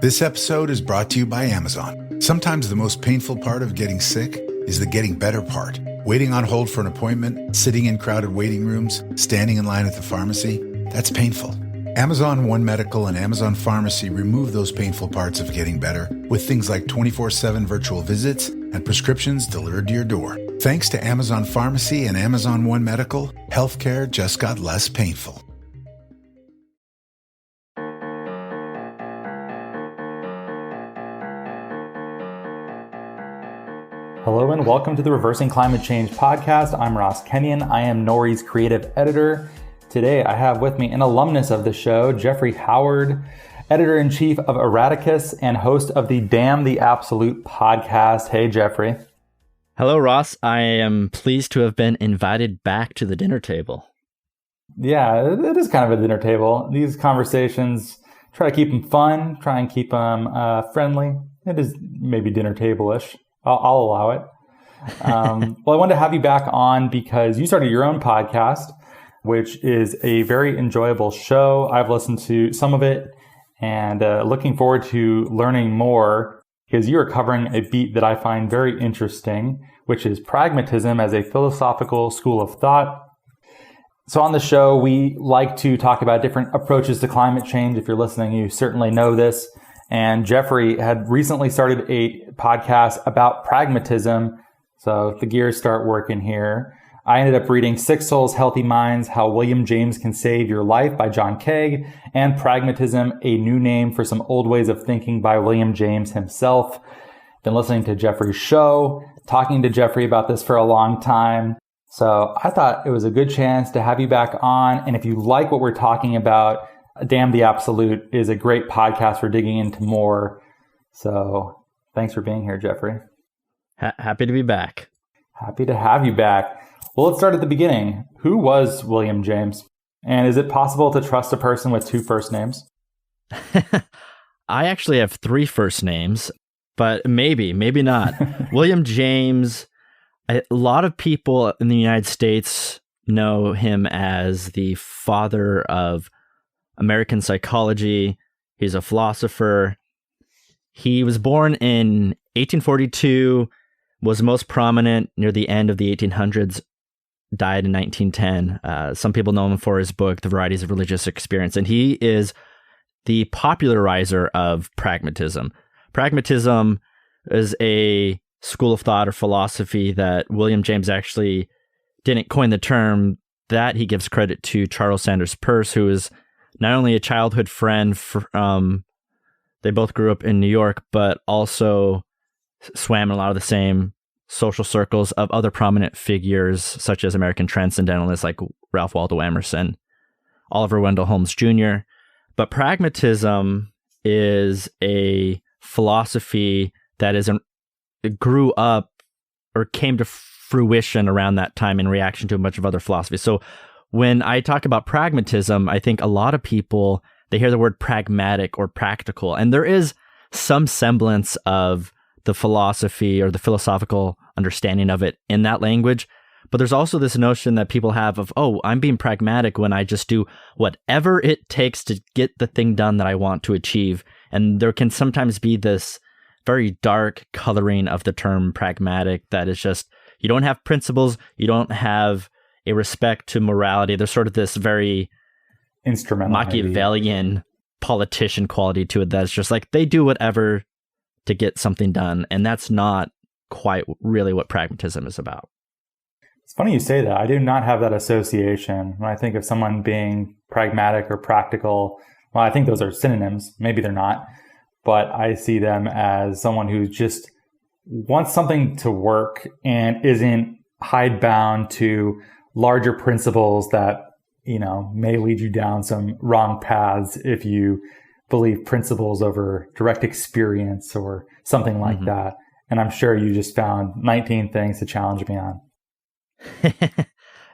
This episode is brought to you by Amazon. Sometimes the most painful part of getting sick is the getting better part. Waiting on hold for an appointment, sitting in crowded waiting rooms, standing in line at the pharmacy, that's painful. Amazon One Medical and Amazon Pharmacy remove those painful parts of getting better with things like 24/7 virtual visits and prescriptions delivered to your door. Thanks to Amazon Pharmacy and Amazon One Medical, healthcare just got less painful. Hello and welcome to the Reversing Climate Change podcast. I'm Ross Kenyon. I am Nori's creative editor. Today I have with me an alumnus of the show, Jeffrey Howard, editor-in-chief of Erraticus and host of the Damn the Absolute podcast. Hey, Jeffrey. Hello, Ross. I am pleased to have been invited back to the dinner table. Yeah, it is kind of a dinner table. These conversations, try to keep them fun, try and keep them friendly. It is maybe dinner table-ish. I'll allow it. Well, I wanted to have you back on because you started your own podcast, which is a very enjoyable show. I've listened to some of it and looking forward to learning more because you are covering a beat that I find very interesting, which is pragmatism as a philosophical school of thought. So on the show, we like to talk about different approaches to climate change. If you're listening, you certainly know this. And Jeffrey had recently started a podcast about pragmatism. So the gears start working here. I ended up reading Sick Souls, Healthy Minds, How William James Can Save Your Life by John Kaag, and Pragmatism, A New Name for Some Old Ways of Thinking by William James himself. Been listening to Jeffrey's show, talking to Jeffrey about this for a long time. So I thought it was a good chance to have you back on. And if you like what we're talking about, Damn the Absolute is a great podcast for digging into more. So thanks for being here, Jeffrey. Happy to be back. Happy to have you back. Well, let's start at the beginning. Who was William James? And is it possible to trust a person with two first names? I actually have three first names, but maybe not. William James, a lot of people in the United States know him as the father of American psychology. He's a philosopher. He was born in 1842, was most prominent near the end of the 1800s, died in 1910. Some people know him for his book, The Varieties of Religious Experience, and he is the popularizer of pragmatism. Pragmatism is a school of thought or philosophy that William James actually didn't coin the term. That he gives credit to Charles Sanders Peirce, who is not only a childhood friend, they both grew up in New York, but also swam in a lot of the same social circles of other prominent figures, such as American transcendentalists like Ralph Waldo Emerson, Oliver Wendell Holmes Jr. But pragmatism is a philosophy that grew up or came to fruition around that time in reaction to a bunch of other philosophies. So when I talk about pragmatism, I think a lot of people, they hear the word pragmatic or practical, and there is some semblance of the philosophy or the philosophical understanding of it in that language. But there's also this notion that people have of, oh, I'm being pragmatic when I just do whatever it takes to get the thing done that I want to achieve. And there can sometimes be this very dark coloring of the term pragmatic that is just, you don't have principles, you don't have a respect to morality. There's sort of this very instrumental, Machiavellian politician quality to it that's just like they do whatever to get something done. And that's not quite really what pragmatism is about. It's funny you say that. I do not have that association. When I think of someone being pragmatic or practical, well, I think those are synonyms. Maybe they're not. But I see them as someone who just wants something to work and isn't hidebound to larger principles that, may lead you down some wrong paths if you believe principles over direct experience or something like that. And I'm sure you just found 19 things to challenge me on.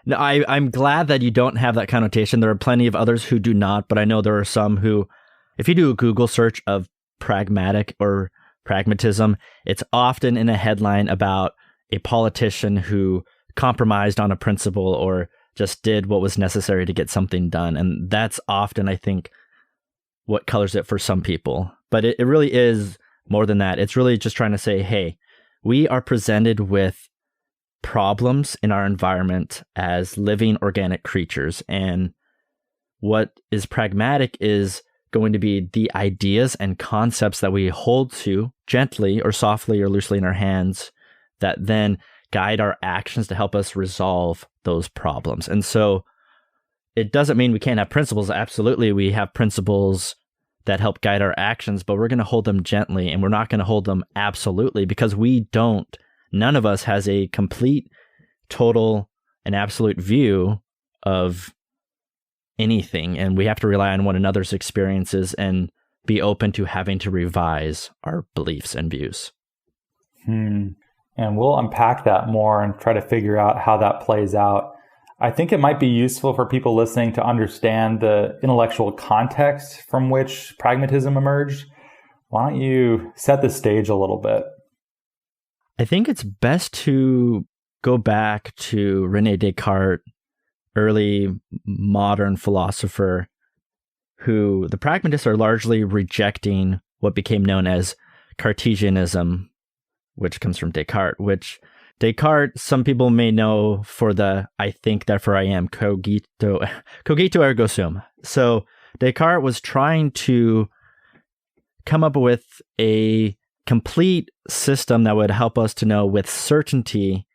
No, I'm glad that you don't have that connotation. There are plenty of others who do not, but I know there are some who, if you do a Google search of pragmatic or pragmatism, it's often in a headline about a politician who compromised on a principle or just did what was necessary to get something done. And that's often, I think, what colors it for some people. But it really is more than that. It's really just trying to say, hey, we are presented with problems in our environment as living organic creatures. And what is pragmatic is going to be the ideas and concepts that we hold to gently or softly or loosely in our hands that then guide our actions to help us resolve those problems. And so it doesn't mean we can't have principles. Absolutely, we have principles that help guide our actions, but we're going to hold them gently, and we're not going to hold them absolutely, because none of us has a complete, total, and absolute view of anything, and we have to rely on one another's experiences and be open to having to revise our beliefs and views. And we'll unpack that more and try to figure out how that plays out. I think it might be useful for people listening to understand the intellectual context from which pragmatism emerged. Why don't you set the stage a little bit? I think it's best to go back to René Descartes, early modern philosopher, who the pragmatists are largely rejecting what became known as Cartesianism, which comes from Descartes, which Descartes, some people may know for the I think, therefore I am, cogito ergo sum. So Descartes was trying to come up with a complete system that would help us to know with certainty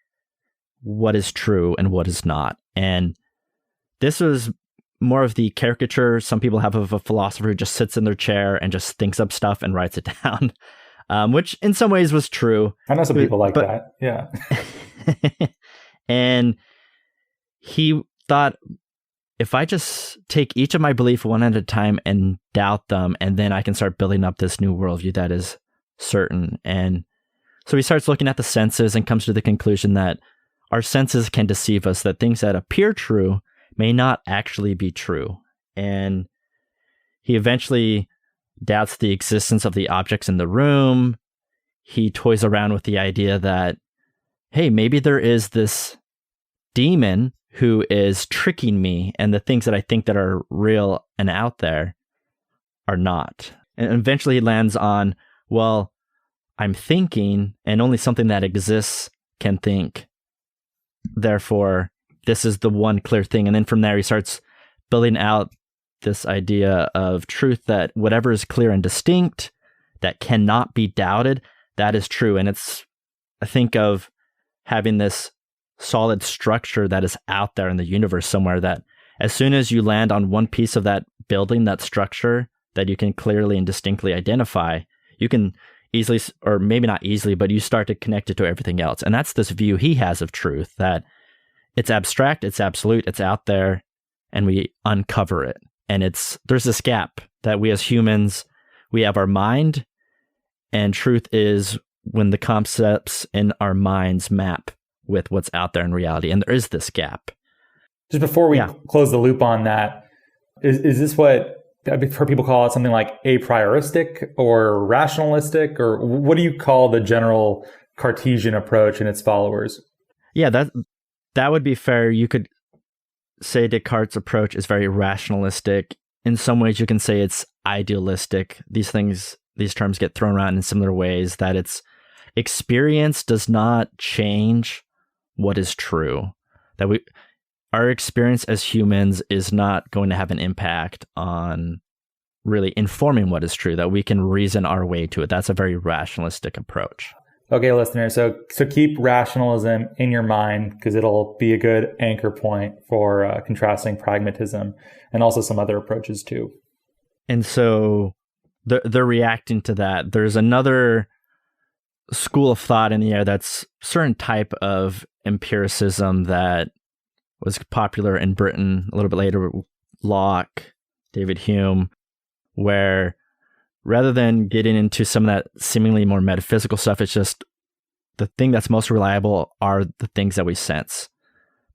what is true and what is not. And this was more of the caricature some people have of a philosopher who just sits in their chair and just thinks up stuff and writes it down, which in some ways was true. I know some people like that. Yeah. And he thought, if I just take each of my beliefs one at a time and doubt them, and then I can start building up this new worldview that is certain. And so he starts looking at the senses and comes to the conclusion that our senses can deceive us, that things that appear true may not actually be true. And he eventually doubts the existence of the objects in the room. He toys around with the idea that, hey, maybe there is this demon who is tricking me, and the things that I think that are real and out there are not. And eventually he lands on, well, I'm thinking, and only something that exists can think. Therefore, this is the one clear thing. And then from there, he starts building out this idea of truth, that whatever is clear and distinct, that cannot be doubted, that is true. And it's, I think of having this solid structure that is out there in the universe somewhere, that as soon as you land on one piece of that building, that structure that you can clearly and distinctly identify, you can easily, or maybe not easily, but you start to connect it to everything else. And that's this view he has of truth, that it's abstract, it's absolute, it's out there, and we uncover it. And there's this gap that we as humans, we have our mind, and truth is when the concepts in our minds map with what's out there in reality. And there is this gap. Just before we close the loop on that, is this what I've heard people call it, something like a prioristic or rationalistic, or what do you call the general Cartesian approach and its followers? Yeah, that would be fair. You could say Descartes' approach is very rationalistic. In some ways, you can say it's idealistic. These terms get thrown around in similar ways, that it's experience does not change what is true. That our experience as humans is not going to have an impact on really informing what is true, that we can reason our way to it. That's a very rationalistic approach. Okay, listeners, so keep rationalism in your mind, because it'll be a good anchor point for contrasting pragmatism and also some other approaches too. And so they're reacting to that. There's another school of thought in the air that's certain type of empiricism that was popular in Britain a little bit later, Locke, David Hume, where rather than getting into some of that seemingly more metaphysical stuff, it's just the thing that's most reliable are the things that we sense.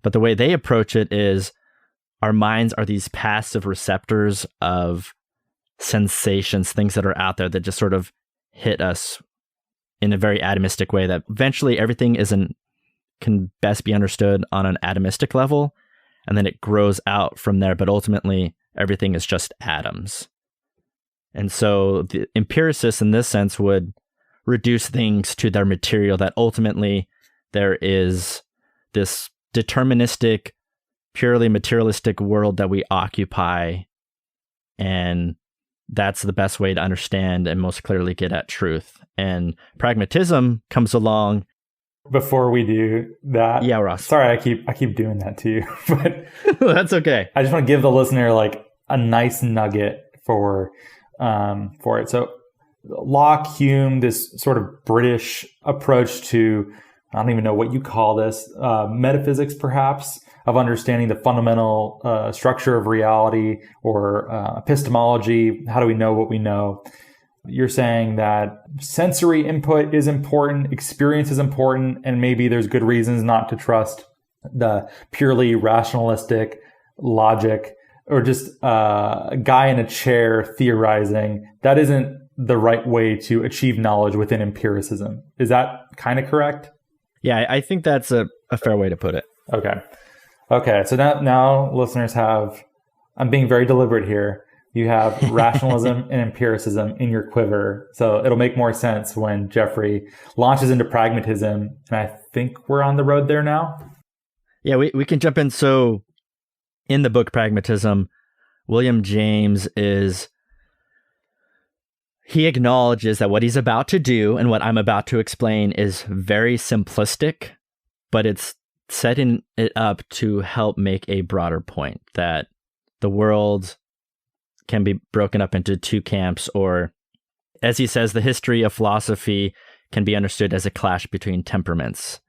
But the way they approach it is our minds are these passive receptors of sensations, things that are out there that just sort of hit us in a very atomistic way, that eventually everything can best be understood on an atomistic level, and then it grows out from there, but ultimately everything is just atoms. And so the empiricists in this sense would reduce things to their material, that ultimately there is this deterministic, purely materialistic world that we occupy, and that's the best way to understand and most clearly get at truth. And pragmatism comes along. Before we do that, yeah, Ross. Sorry, I keep doing that to you, but that's okay. I just want to give the listener like a nice nugget for it. So Locke, Hume, this sort of British approach to, I don't even know what you call this, metaphysics perhaps, of understanding the fundamental structure of reality, or epistemology. How do we know what we know? You're saying that sensory input is important, experience is important, and maybe there's good reasons not to trust the purely rationalistic logic, or just a guy in a chair theorizing. That isn't the right way to achieve knowledge within empiricism. Is that kind of correct? Yeah, I think that's a fair way to put it. Okay. So now listeners have, I'm being very deliberate here, you have rationalism and empiricism in your quiver. So it'll make more sense when Jeffrey launches into pragmatism. And I think we're on the road there now. Yeah, we can jump in. So in the book Pragmatism, William James he acknowledges that what he's about to do and what I'm about to explain is very simplistic, but it's setting it up to help make a broader point, that the world can be broken up into two camps, or, as he says, the history of philosophy can be understood as a clash between temperaments.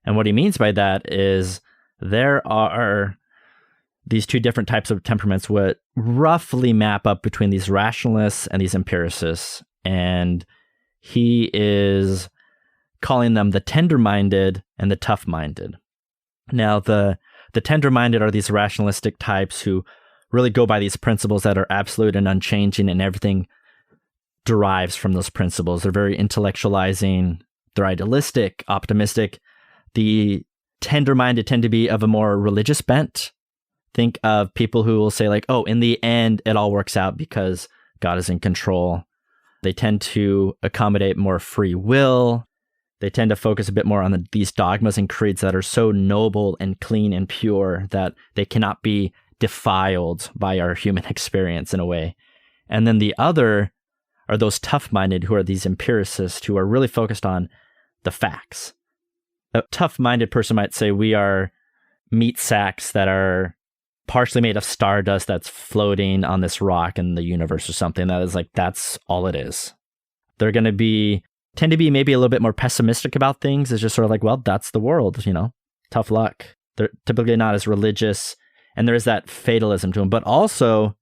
And what he means by that is there are these two different types of temperaments what roughly map up between these rationalists and these empiricists. And he is calling them the tender-minded and the tough-minded. Now, the tender-minded are these rationalistic types who really go by these principles that are absolute and unchanging, and everything derives from those principles. They're very intellectualizing, they're idealistic, optimistic. The tender-minded tend to be of a more religious bent. Think of people who will say like, oh, in the end, it all works out because God is in control. They tend to accommodate more free will. They tend to focus a bit more on these dogmas and creeds that are so noble and clean and pure that they cannot be defiled by our human experience in a way. And then the other are those tough-minded, who are these empiricists who are really focused on the facts. A tough-minded person might say we are meat sacks that are partially made of stardust that's floating on this rock in the universe or something. That is like, that's all it is. They're going to tend to be maybe a little bit more pessimistic about things. It's just sort of like, well, that's the world, tough luck. They're typically not as religious, and there is that fatalism to them. But also,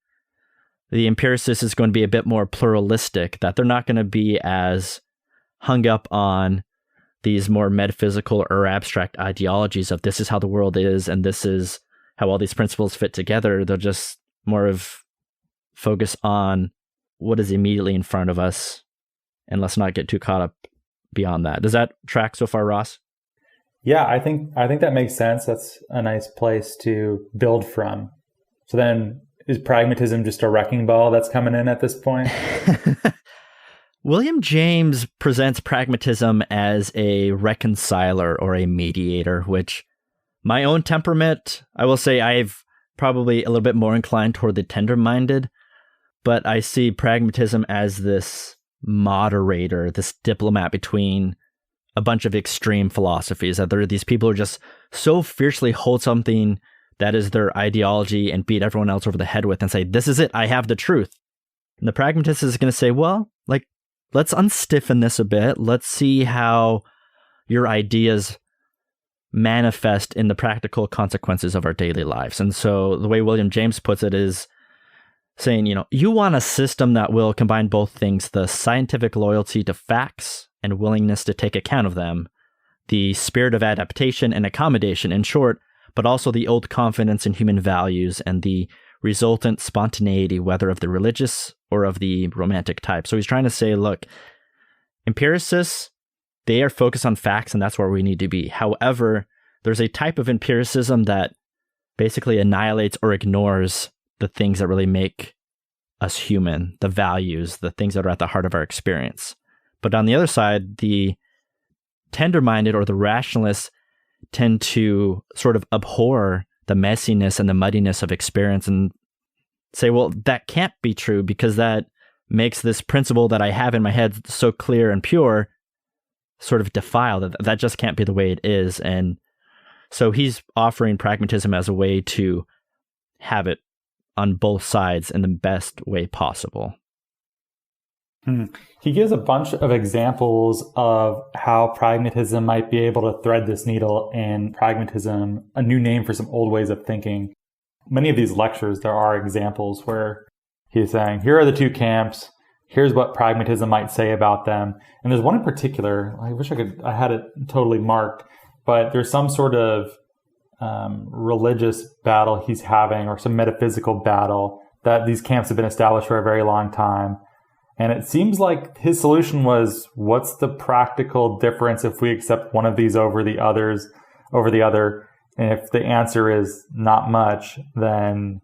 the empiricist is going to be a bit more pluralistic, that they're not going to be as hung up on these more metaphysical or abstract ideologies of this is how the world is and this is how all these principles fit together. They'll just more of focus on what is immediately in front of us, and let's not get too caught up beyond that. Does that track so far, Ross? Yeah, I think that makes sense. That's a nice place to build from. So then, is pragmatism just a wrecking ball that's coming in at this point? William James presents pragmatism as a reconciler or a mediator, which my own temperament, I will say I've probably a little bit more inclined toward the tender-minded, but I see pragmatism as this moderator, this diplomat between a bunch of extreme philosophies, that there are these people who just so fiercely hold something that is their ideology and beat everyone else over the head with and say, this is it, I have the truth. And the pragmatist is going to say, well, like, let's unstiffen this a bit. Let's see how your ideas manifest in the practical consequences of our daily lives. And so the way William James puts it is saying, you want a system that will combine both things, the scientific loyalty to facts and willingness to take account of them, the spirit of adaptation and accommodation, in short, but also the old confidence in human values and the resultant spontaneity, whether of the religious or of the romantic type. So he's trying to say, look, empiricists, they are focused on facts, and that's where we need to be. However, there's a type of empiricism that basically annihilates or ignores the things that really make us human, the values, the things that are at the heart of our experience. But on the other side, the tender-minded or the rationalists tend to sort of abhor the messiness and the muddiness of experience and say, well, that can't be true because that makes this principle that I have in my head so clear and pure sort of defiled. That just can't be the way it is. And so he's offering pragmatism as a way to have it on both sides in the best way possible. He gives a bunch of examples of how pragmatism might be able to thread this needle in pragmatism, a new name for some old ways of thinking. Many of these lectures, there are examples where he's saying, here are the two camps. Here's what pragmatism might say about them. And there's one in particular, I wish I had it totally marked, but there's some sort of religious battle he's having or some metaphysical battle that these camps have been established for a very long time. And it seems like his solution was, what's the practical difference if we accept one of these over the other? And if the answer is not much, then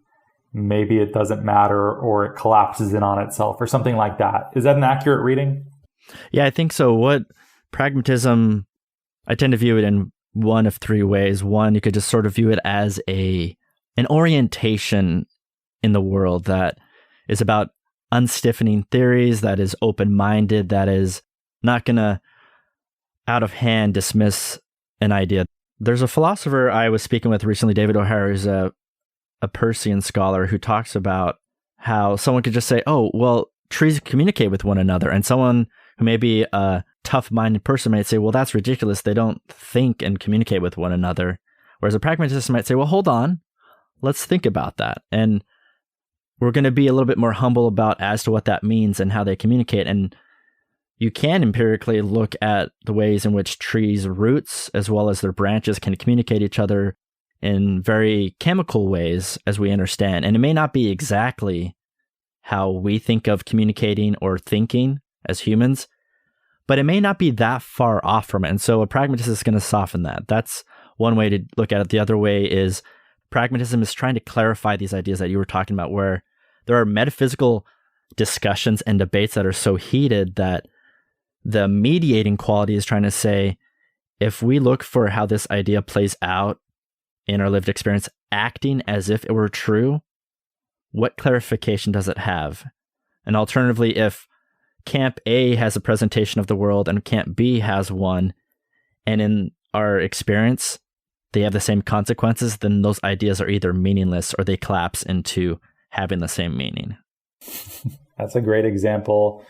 maybe it doesn't matter or it collapses in on itself or something like that. Is that an accurate reading? Yeah, I think so. What pragmatism, I tend to view it in one of three ways. One, you could just sort of view it as an orientation in the world that is about unstiffening theories, that is open-minded, that is not going to out of hand dismiss an idea. There's a philosopher I was speaking with recently, David O'Hara, who's a Persian scholar, who talks about how someone could just say, oh, well, trees communicate with one another. And someone who may be a tough-minded person might say, well, that's ridiculous. They don't think and communicate with one another. Whereas a pragmatist might say, well, hold on, let's think about that. And we're going to be a little bit more humble about as to what that means and how they communicate. And you can empirically look at the ways in which trees' roots as well as their branches can communicate each other in very chemical ways, as we understand. And it may not be exactly how we think of communicating or thinking as humans, but it may not be that far off from it. And so a pragmatist is going to soften that. That's one way to look at it. The other way is pragmatism is trying to clarify these ideas that you were talking about, where there are metaphysical discussions and debates that are so heated that the mediating quality is trying to say, if we look for how this idea plays out in our lived experience, acting as if it were true, what clarification does it have? And alternatively, if Camp A has a presentation of the world and Camp B has one, and in our experience, they have the same consequences, then those ideas are either meaningless or they collapse into having the same meaning. That's a great example.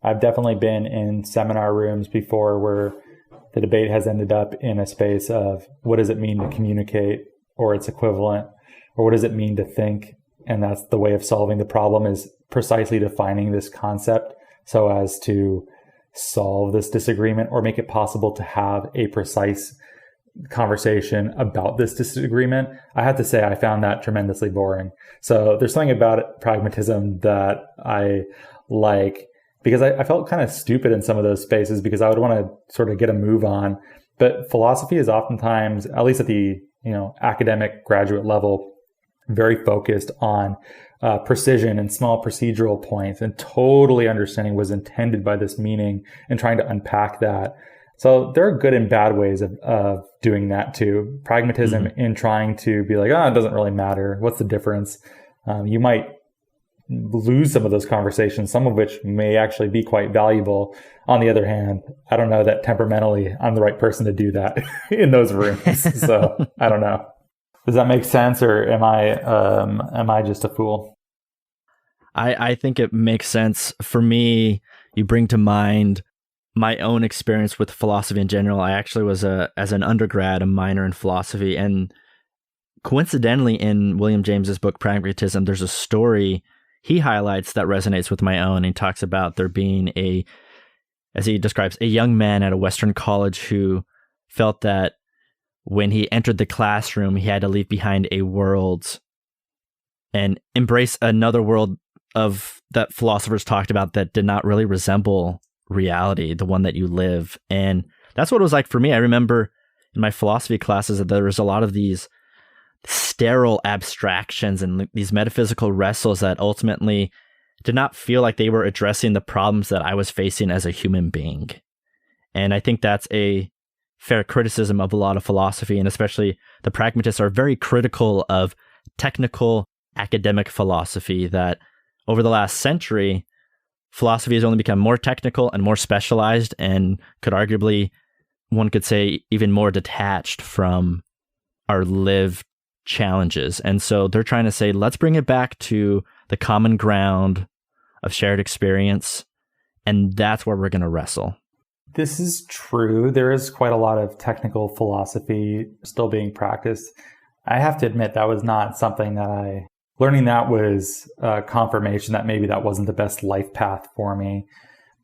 I've definitely been in seminar rooms before where the debate has ended up in a space of what does it mean to communicate or its equivalent, or what does it mean to think? And that's the way of solving the problem, is precisely defining this concept so as to solve this disagreement or make it possible to have a precise conversation about this disagreement. I have to say I found that tremendously boring. So there's something about pragmatism that I like, because I felt kind of stupid in some of those spaces because I would want to sort of get a move on. But philosophy is oftentimes, at least at the academic graduate level, very focused on precision and small procedural points and totally understanding what was intended by this meaning and trying to unpack that. So there are good and bad ways of doing that too. Pragmatism in trying to be like, it doesn't really matter. What's the difference? You might lose some of those conversations, some of which may actually be quite valuable. On the other hand, I don't know that temperamentally I'm the right person to do that in those rooms. So I don't know. Does that make sense, or am I just a fool? I think it makes sense. For me, you bring to mind my own experience with philosophy in general. I actually was, as an undergrad, a minor in philosophy. And coincidentally, in William James's book, Pragmatism, there's a story he highlights that resonates with my own. He talks about there being as he describes, a young man at a Western college who felt that when he entered the classroom, he had to leave behind a world and embrace another world that philosophers talked about that did not really resemble reality, the one that you live. And that's what it was like for me. I remember in my philosophy classes that there was a lot of these sterile abstractions and these metaphysical wrestles that ultimately did not feel like they were addressing the problems that I was facing as a human being. And I think that's a fair criticism of a lot of philosophy, and especially the pragmatists are very critical of technical academic philosophy, that over the last century, philosophy has only become more technical and more specialized, and could arguably, one could say, even more detached from our lived challenges. And so they're trying to say, let's bring it back to the common ground of shared experience, and that's where we're going to wrestle. This is true. There is quite a lot of technical philosophy still being practiced. I have to admit that was not something that learning that was confirmation that maybe that wasn't the best life path for me.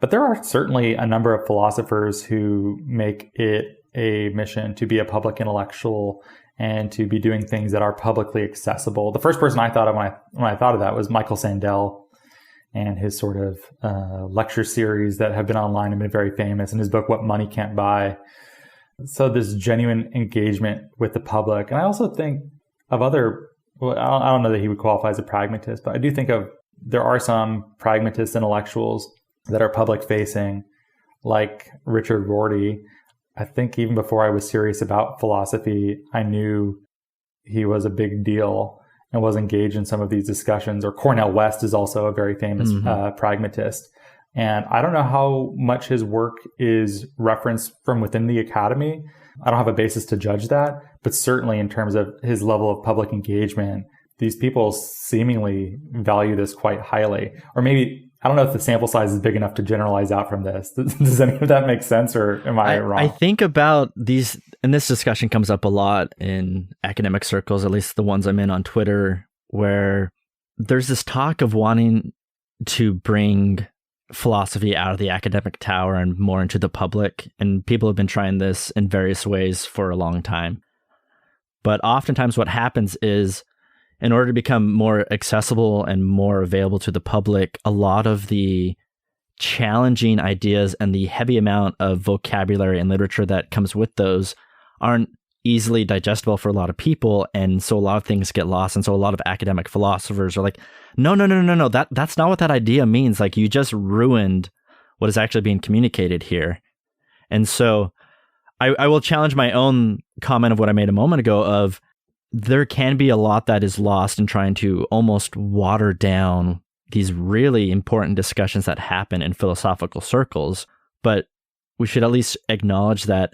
But there are certainly a number of philosophers who make it a mission to be a public intellectual and to be doing things that are publicly accessible. The first person I thought of when I thought of that was Michael Sandel and his sort of lecture series that have been online and been very famous, and his book, What Money Can't Buy. So this genuine engagement with the public. And I also think of other, well, I don't know that he would qualify as a pragmatist, but I do think there are some pragmatist intellectuals that are public facing, like Richard Rorty. I think even before I was serious about philosophy, I knew he was a big deal and was engaged in some of these discussions. Or Cornel West is also a very famous pragmatist. And I don't know how much his work is referenced from within the academy. I don't have a basis to judge that, but certainly in terms of his level of public engagement, these people seemingly value this quite highly. Or maybe, I don't know if the sample size is big enough to generalize out from this. Does any of that make sense, or am I wrong? I think about these, and this discussion comes up a lot in academic circles, at least the ones I'm in on Twitter, where there's this talk of wanting to bring philosophy out of the academic tower and more into the public. And people have been trying this in various ways for a long time. But oftentimes what happens is, in order to become more accessible and more available to the public, a lot of the challenging ideas and the heavy amount of vocabulary and literature that comes with those aren't easily digestible for a lot of people. And so a lot of things get lost. And so a lot of academic philosophers are like, no, that's not what that idea means. Like, you just ruined what is actually being communicated here. And so I will challenge my own comment of what I made a moment ago of, there can be a lot that is lost in trying to almost water down these really important discussions that happen in philosophical circles. But we should at least acknowledge that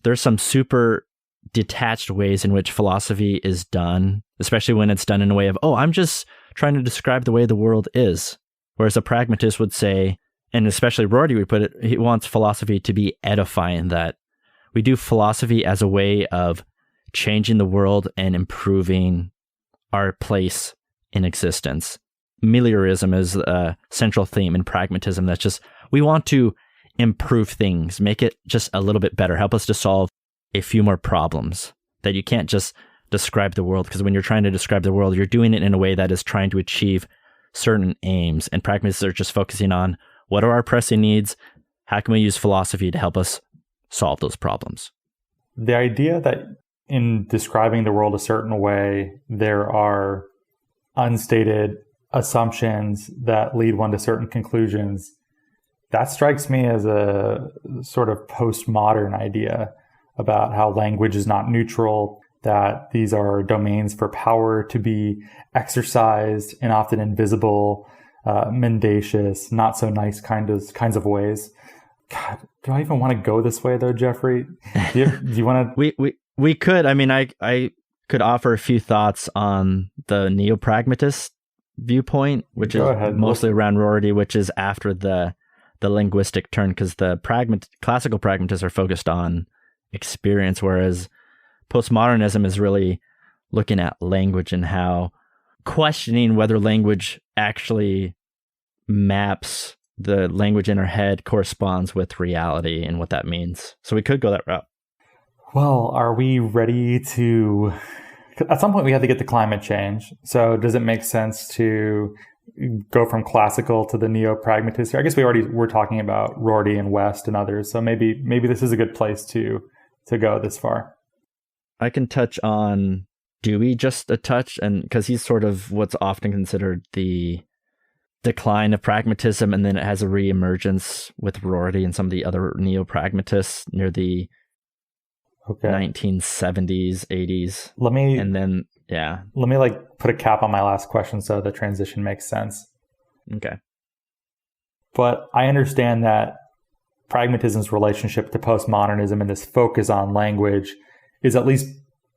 there's some super detached ways in which philosophy is done, especially when it's done in a way of, oh, I'm just trying to describe the way the world is. Whereas a pragmatist would say, and especially Rorty would put it, he wants philosophy to be edifying, that we do philosophy as a way of changing the world and improving our place in existence. Meliorism is a central theme in pragmatism. That's just, we want to improve things, make it just a little bit better, help us to solve a few more problems. That you can't just describe the world, because when you're trying to describe the world, you're doing it in a way that is trying to achieve certain aims. And pragmatists are just focusing on, what are our pressing needs? How can we use philosophy to help us solve those problems? The idea that in describing the world a certain way, there are unstated assumptions that lead one to certain conclusions, that strikes me as a sort of postmodern idea about how language is not neutral, that these are domains for power to be exercised in often invisible, mendacious, not so nice kinds of ways. God, do I even want to go this way though, Jeffrey? Do you want to? We could. I mean, I could offer a few thoughts on the neo-pragmatist viewpoint, which is mostly around Rorty, which is after the linguistic turn, because the classical pragmatists are focused on experience, whereas postmodernism is really looking at language and how questioning whether language actually maps the language in our head corresponds with reality and what that means. So we could go that route. Well, are we ready to... At some point, we have to get to climate change. So does it make sense to go from classical to the neo-pragmatist? I guess we already were talking about Rorty and West and others. So maybe this is a good place to go this far. I can touch on Dewey just a touch, and because he's sort of what's often considered the decline of pragmatism, and then it has a reemergence with Rorty and some of the other neo-pragmatists near the 1970s, 80s. Let me put a cap on my last question so the transition makes sense. Okay. But I understand that pragmatism's relationship to postmodernism and this focus on language is at least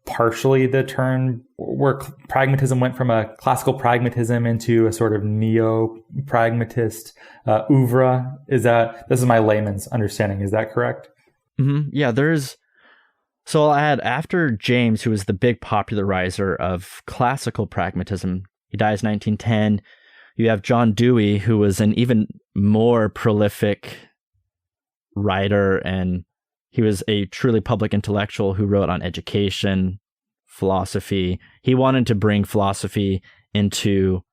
partially the turn where pragmatism went from a classical pragmatism into a sort of neo-pragmatist oeuvre. This is my layman's understanding. Is that correct? Mm-hmm. Yeah, so I'll add, after James, who was the big popularizer of classical pragmatism, he dies 1910. You have John Dewey, who was an even more prolific writer, and he was a truly public intellectual who wrote on education, philosophy. He wanted to bring philosophy into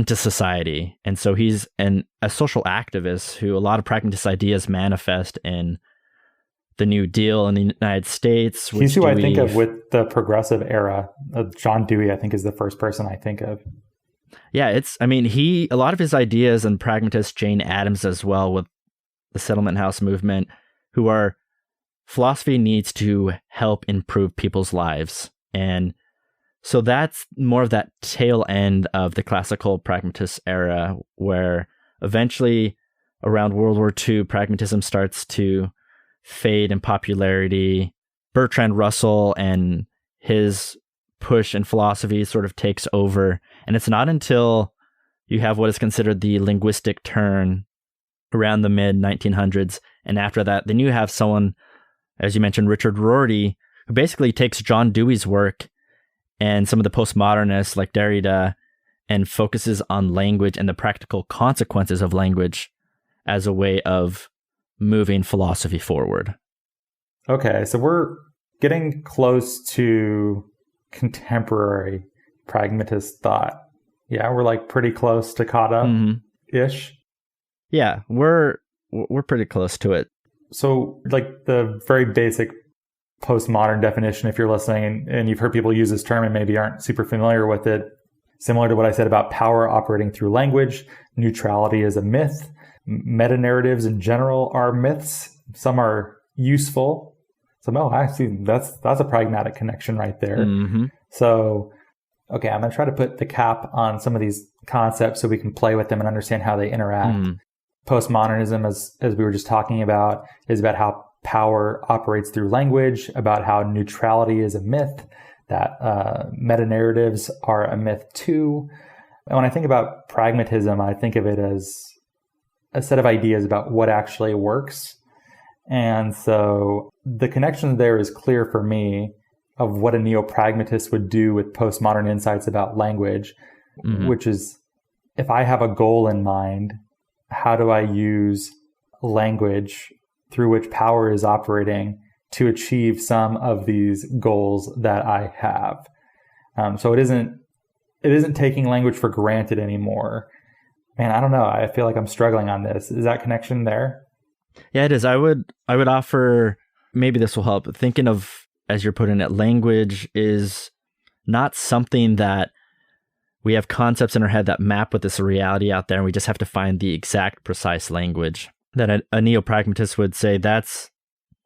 society. And so he's a social activist who a lot of pragmatist ideas manifest in the New Deal in the United States. He's who I think of with the progressive era. John Dewey, I think, is the first person I think of. Yeah, a lot of his ideas, and pragmatist Jane Addams as well, with the settlement house movement, who are philosophy needs to help improve people's lives. And so that's more of that tail end of the classical pragmatist era, where eventually around World War II, pragmatism starts to fade in popularity. Bertrand Russell and his push in philosophy sort of takes over. And it's not until you have what is considered the linguistic turn around the mid-1900s, and after that, then you have someone, as you mentioned, Richard Rorty, who basically takes John Dewey's work and some of the postmodernists like Derrida and focuses on language and the practical consequences of language as a way of moving philosophy forward. Okay, so we're getting close to contemporary pragmatist thought. Yeah, we're like pretty close to caught up-ish. Yeah, we're pretty close to it. So like the very basic postmodern definition, if you're listening and you've heard people use this term and maybe aren't super familiar with it, similar to what I said about power operating through language, neutrality is a myth. Meta-narratives in general are myths. Some are useful. So I see that's a pragmatic connection right there. Mm-hmm. So, okay, I'm going to try to put the cap on some of these concepts so we can play with them and understand how they interact. Postmodernism, as we were just talking about, is about how power operates through language, about how neutrality is a myth, that meta-narratives are a myth too. And when I think about pragmatism, I think of it as a set of ideas about what actually works. And so the connection there is clear for me of what a neo-pragmatist would do with postmodern insights about language, which is, if I have a goal in mind, how do I use language through which power is operating to achieve some of these goals that I have? So it isn't taking language for granted anymore. Man, I don't know. I feel like I'm struggling on this. Is that connection there? Yeah, it is. I would offer, maybe this will help, thinking of, as you're putting it, language is not something that we have concepts in our head that map with this reality out there, and we just have to find the exact precise language. That a neo-pragmatist would say that's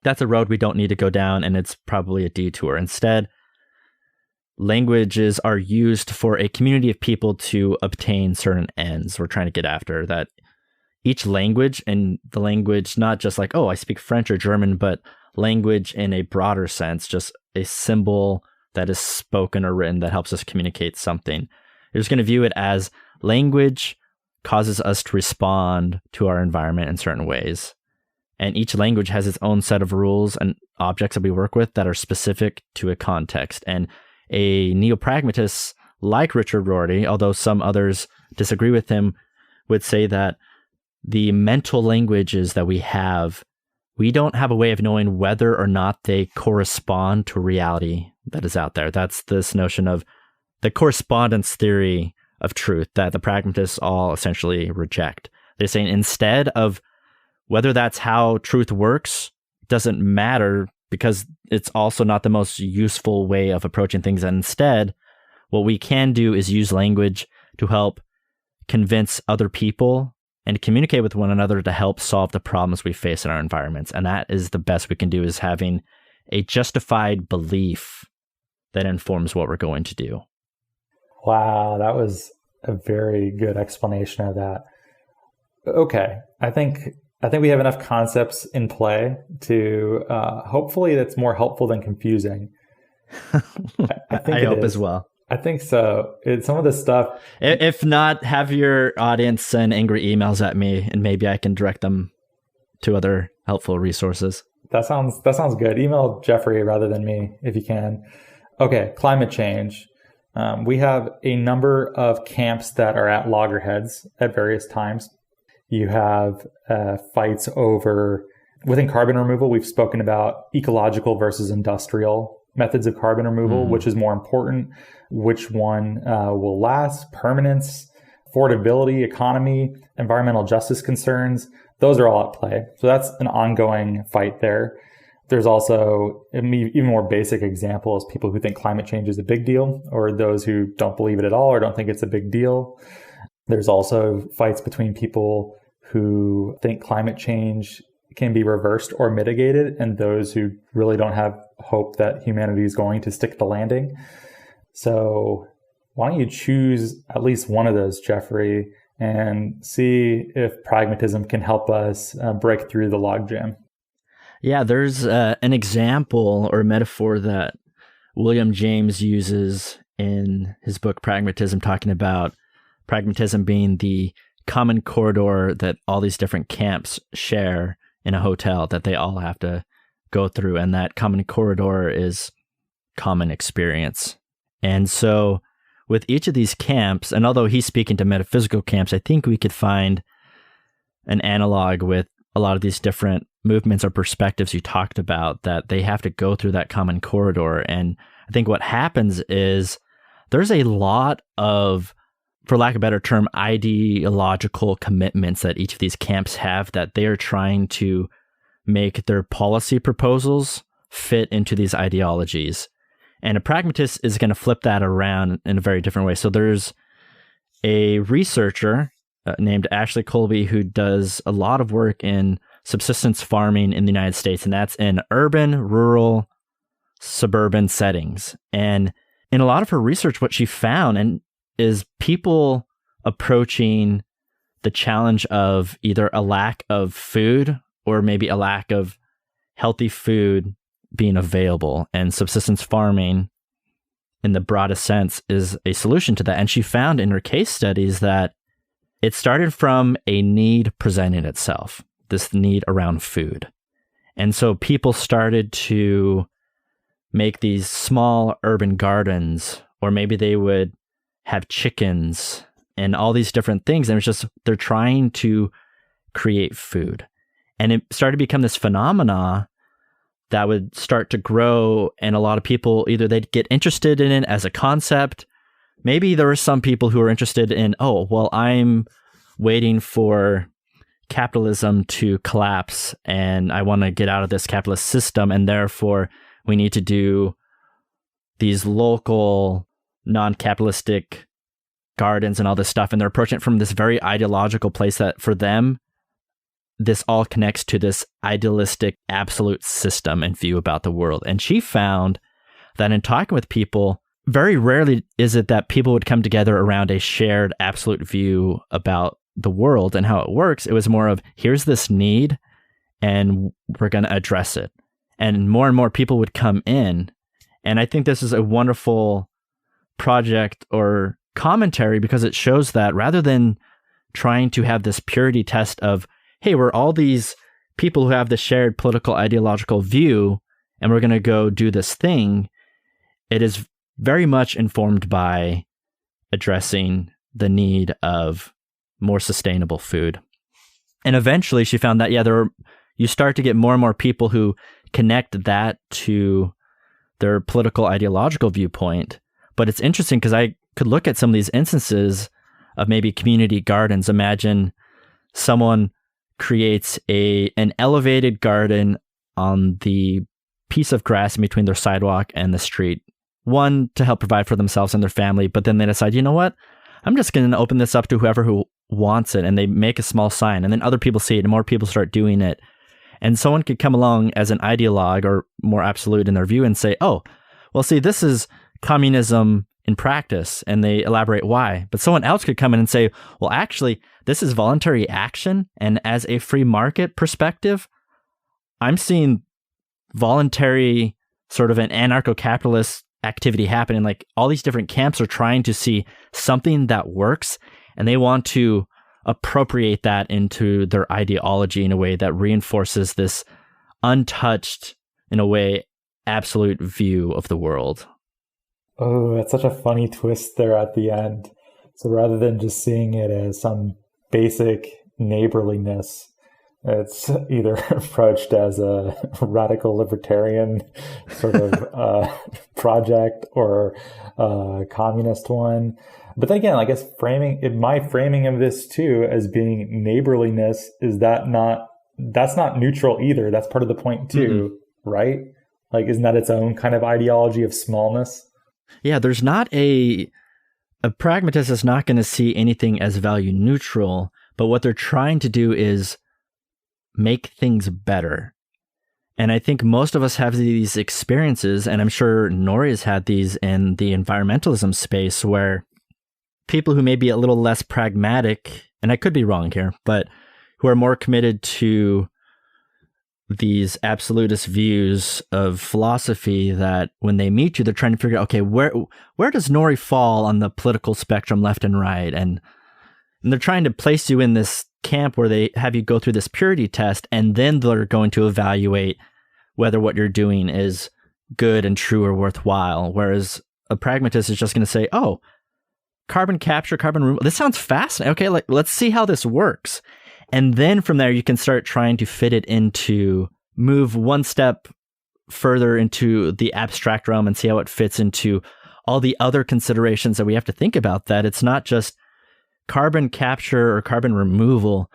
a road we don't need to go down, and it's probably a detour. Instead, languages are used for a community of people to obtain certain ends we're trying to get after. That each language, and the language not just like, oh, I speak French or German, but language in a broader sense, just a symbol that is spoken or written that helps us communicate something. You're just going to view it as language causes us to respond to our environment in certain ways. And each language has its own set of rules and objects that we work with that are specific to a context. And a neo-pragmatist like Richard Rorty, although some others disagree with him, would say that the mental languages that we don't have a way of knowing whether or not they correspond to reality that is out there. That's this notion of the correspondence theory of truth that the pragmatists all essentially reject. They're saying instead of whether that's how truth works, doesn't matter, because it's also not the most useful way of approaching things. And instead, what we can do is use language to help convince other people and communicate with one another to help solve the problems we face in our environments. And that is the best we can do, is having a justified belief that informs what we're going to do. Wow, that was a very good explanation of that. Okay, I think we have enough concepts in play to hopefully that's more helpful than confusing. I think I hope as well. I think so. Some of the stuff. If not, have your audience send angry emails at me, and maybe I can direct them to other helpful resources. That sounds good. Email Jeffrey rather than me if you can. Okay, climate change. We have a number of camps that are at loggerheads at various times. You have fights over, within carbon removal, we've spoken about ecological versus industrial methods of carbon removal, which is more important, which one will last, permanence, affordability, economy, environmental justice concerns. Those are all at play. So that's an ongoing fight there. There's also an even more basic example is people who think climate change is a big deal, or those who don't believe it at all or don't think it's a big deal. There's also fights between people who think climate change can be reversed or mitigated, and those who really don't have hope that humanity is going to stick the landing. So why don't you choose at least one of those, Jeffrey, and see if pragmatism can help us break through the logjam. Yeah, there's an example or metaphor that William James uses in his book Pragmatism, talking about pragmatism being the common corridor that all these different camps share in a hotel that they all have to go through. And that common corridor is common experience. And so with each of these camps, and although he's speaking to metaphysical camps, I think we could find an analog with a lot of these different movements or perspectives you talked about, that they have to go through that common corridor. And I think what happens is there's a lot of, for lack of a better term, ideological commitments that each of these camps have, that they are trying to make their policy proposals fit into these ideologies. And a pragmatist is going to flip that around in a very different way. So there's a researcher named Ashley Colby who does a lot of work in subsistence farming in the United States, and that's in urban, rural, suburban settings. And in a lot of her research, what she found is people approaching the challenge of either a lack of food or maybe a lack of healthy food being available. And subsistence farming, in the broadest sense, is a solution to that. And she found in her case studies that it started from a need presenting itself, this need around food. And so people started to make these small urban gardens, or maybe they would have chickens and all these different things. And it's just, they're trying to create food. And it started to become this phenomena that would start to grow. And a lot of people, either they'd get interested in it as a concept. Maybe there were some people who were interested in, oh, well, I'm waiting for capitalism to collapse and I want to get out of this capitalist system. And therefore we need to do these local non-capitalistic gardens and all this stuff. And they're approaching it from this very ideological place that for them, this all connects to this idealistic absolute system and view about the world. And she found that in talking with people, very rarely is it that people would come together around a shared absolute view about the world and how it works. It was more of, here's this need and we're going to address it. And more people would come in. And I think this is a wonderful project or commentary, because it shows that rather than trying to have this purity test of, hey, we're all these people who have the shared political ideological view and we're going to go do this thing, it is very much informed by addressing the need of more sustainable food. And eventually she found that, you start to get more and more people who connect that to their political ideological viewpoint. But it's interesting because I could look at some of these instances of maybe community gardens. Imagine someone creates an elevated garden on the piece of grass in between their sidewalk and the street. One, to help provide for themselves and their family, but then they decide, you know what? I'm just going to open this up to whoever who wants it, and they make a small sign, and then other people see it, and more people start doing it. And someone could come along as an ideologue or more absolute in their view and say, oh, well, see, this is communism in practice, and they elaborate why. But someone else could come in and say, well, actually, this is voluntary action, and as a free market perspective, I'm seeing voluntary sort of an anarcho-capitalist activity happening. Like all these different camps are trying to see something that works, and they want to appropriate that into their ideology in a way that reinforces this untouched, in a way, absolute view of the world. Oh, that's such a funny twist there at the end. So rather than just seeing it as some basic neighborliness, it's either approached as a radical libertarian sort of project or a communist one. But then again, I guess my framing of this too as being neighborliness, that's not neutral either. That's part of the point too, right? Like, isn't that its own kind of ideology of smallness? Yeah, there's not a pragmatist is not going to see anything as value neutral, but what they're trying to do is make things better. And I think most of us have these experiences, and I'm sure Nori has had these in the environmentalism space, where people who may be a little less pragmatic, and I could be wrong here, but who are more committed to these absolutist views of philosophy, that when they meet you, they're trying to figure out, okay, where does Nori fall on the political spectrum, left and right? And they're trying to place you in this camp where they have you go through this purity test, and then they're going to evaluate whether what you're doing is good and true or worthwhile. Whereas a pragmatist is just going to say, oh, carbon capture, carbon removal, this sounds fascinating. Okay, let's see how this works. And then from there, you can start trying to fit it into, move one step further into the abstract realm and see how it fits into all the other considerations that we have to think about, that it's not just carbon capture or carbon removal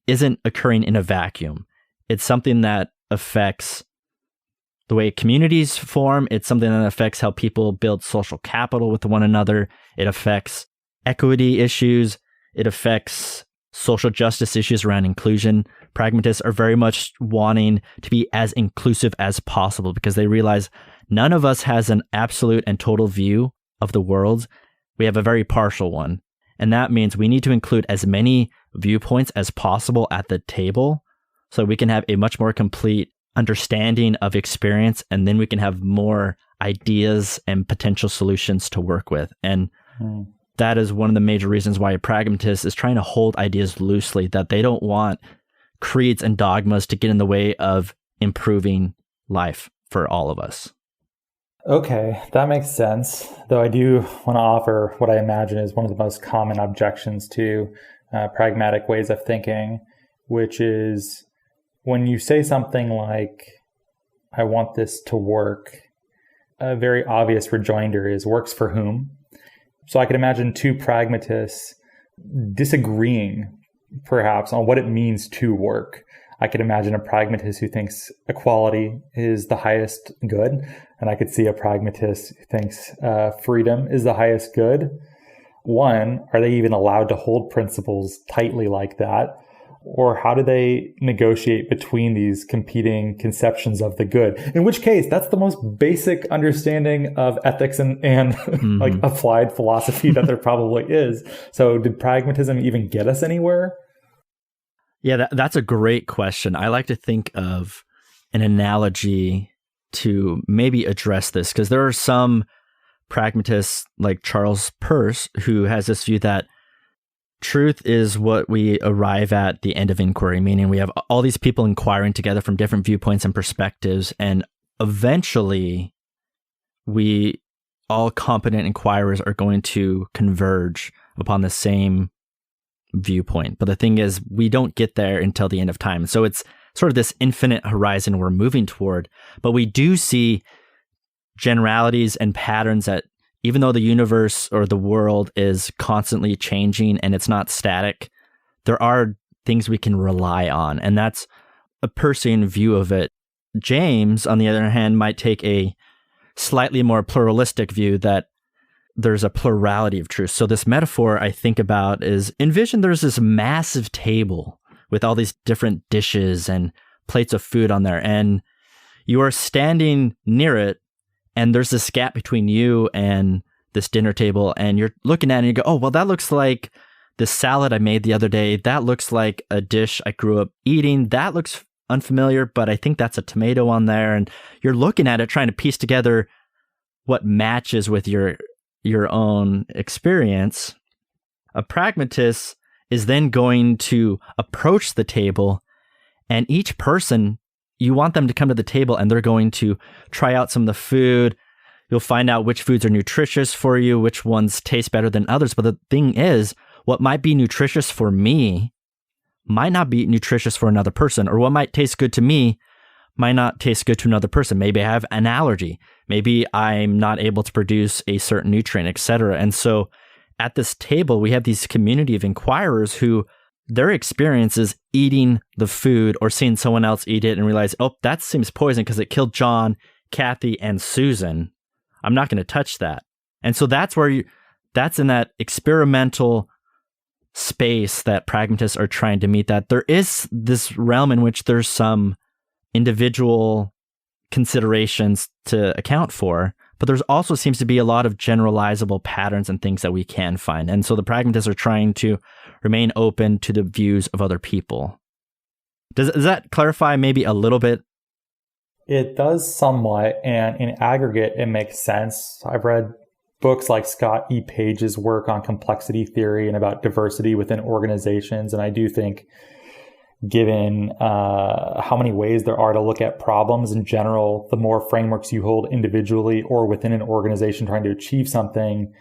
isn't occurring in a vacuum. It's something that affects the way communities form. It's something that affects how people build social capital with one another. It affects equity issues. It affects social justice issues around inclusion. Pragmatists are very much wanting to be as inclusive as possible because they realize none of us has an absolute and total view of the world. We have a very partial one. And that means we need to include as many viewpoints as possible at the table so we can have a much more complete understanding of experience, and then we can have more ideas and potential solutions to work with. And that is one of the major reasons why a pragmatist is trying to hold ideas loosely, that they don't want creeds and dogmas to get in the way of improving life for all of us. Okay, that makes sense. Though I do want to offer what I imagine is one of the most common objections to pragmatic ways of thinking, which is when you say something like, I want this to work, a very obvious rejoinder is, works for whom? So I could imagine two pragmatists disagreeing perhaps on what it means to work. I could imagine a pragmatist who thinks equality is the highest good, and I could see a pragmatist who thinks freedom is the highest good. One, are they even allowed to hold principles tightly like that? Or how do they negotiate between these competing conceptions of the good? In which case, that's the most basic understanding of ethics and like applied philosophy that there probably is. So did pragmatism even get us anywhere? Yeah, that's a great question. I like to think of an analogy to maybe address this, because there are some pragmatists like Charles Peirce who has this view that truth is what we arrive at the end of inquiry, meaning we have all these people inquiring together from different viewpoints and perspectives, and eventually we, all competent inquirers, are going to converge upon the same viewpoint. But the thing is, we don't get there until the end of time. So it's sort of this infinite horizon we're moving toward. But we do see generalities and patterns that, even though the universe or the world is constantly changing and it's not static, there are things we can rely on. And that's a Peircean view of it. James, on the other hand, might take a slightly more pluralistic view that there's a plurality of truths. So this metaphor I think about is, envision there's this massive table with all these different dishes and plates of food on there, and you are standing near it, and there's this gap between you and this dinner table, and you're looking at it and you go, oh, well, that looks like this salad I made the other day. That looks like a dish I grew up eating. That looks unfamiliar, but I think that's a tomato on there. And you're looking at it, trying to piece together what matches with your own experience. A pragmatist is then going to approach the table, and each person, you want them to come to the table and they're going to try out some of the food. You'll find out which foods are nutritious for you, which ones taste better than others. But the thing is, what might be nutritious for me might not be nutritious for another person, or what might taste good to me might not taste good to another person. Maybe I have an allergy. Maybe I'm not able to produce a certain nutrient, etc. And so at this table, we have these community of inquirers who their experience is eating the food or seeing someone else eat it and realize, oh, that seems poison because it killed John, Kathy, and Susan. I'm not going to touch that. And so that's where that's in that experimental space that pragmatists are trying to meet, that there is this realm in which there's some individual considerations to account for, but there's also seems to be a lot of generalizable patterns and things that we can find. And so the pragmatists are trying to remain open to the views of other people. Does that clarify maybe a little bit? It does somewhat, and in aggregate, it makes sense. I've read books like Scott E. Page's work on complexity theory and about diversity within organizations, and I do think given how many ways there are to look at problems in general, the more frameworks you hold individually or within an organization trying to achieve something,